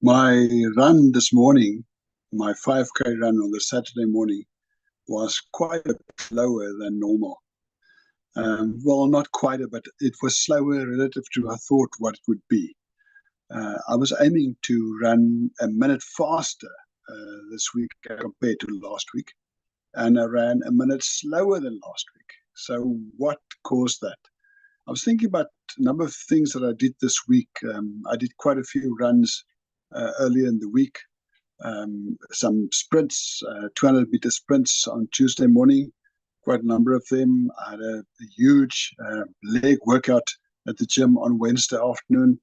My run this morning, my 5K run on the Saturday morning, was quite a bit slower than normal. Well, not quite a bit. It was slower relative to I thought what it would be. I was aiming to run a minute faster this week compared to last week, and I ran a minute slower than last week. So what caused that? I was thinking about a number of things that I did this week. I did quite a few runs earlier in the week. Some sprints, 200-meter sprints on Tuesday morning, quite a number of them. I had a huge leg workout at the gym on Wednesday afternoon.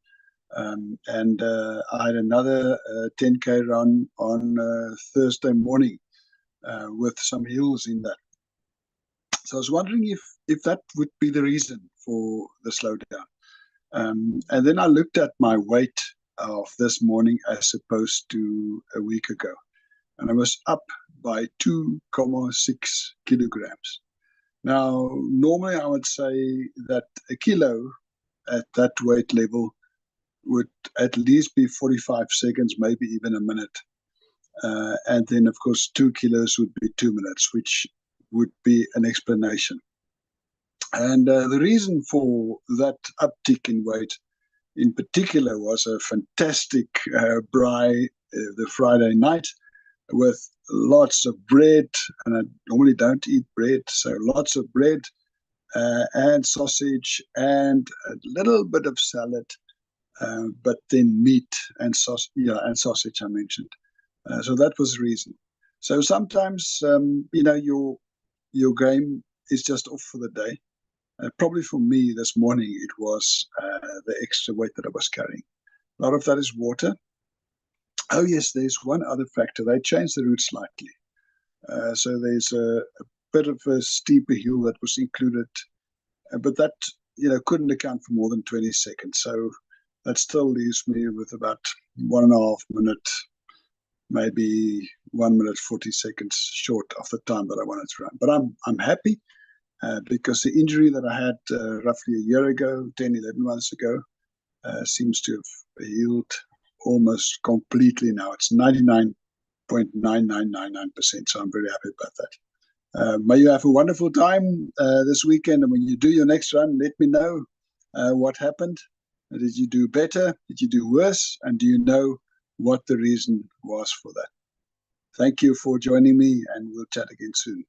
And I had another 10K run on Thursday morning with some hills in that. So I was wondering if that would be the reason for the slowdown. And then I looked at my weight of this morning as opposed to a week ago, and I was up by 2.6 kilograms. Now, normally I would say that a kilo at that weight level would at least be 45 seconds, maybe even a minute. And then, of course, 2 kilos would be 2 minutes, which would be an explanation. And the reason for that uptick in weight in particular was a fantastic braai the Friday night with lots of bread, and I normally don't eat bread, so lots of bread and sausage and a little bit of salad, but then meat and sausage I mentioned. So that was the reason. So sometimes your game is just off for the day. Probably for me this morning, it was the extra weight that I was carrying. A lot of that is water. Oh, yes, there's one other factor. They changed the route slightly. So there's a bit of a steeper hill that was included, but that couldn't account for more than 20 seconds. So that still leaves me with about 1.5 minutes, maybe 1 minute 40 seconds short of the time that I wanted to run. But I'm happy. Because the injury that I had roughly a year ago, 10, 11 months ago, seems to have healed almost completely now. It's 99.9999%, so I'm very happy about that. May you have a wonderful time this weekend, and when you do your next run, let me know what happened. Did you do better? Did you do worse? And do you know what the reason was for that? Thank you for joining me, and we'll chat again soon.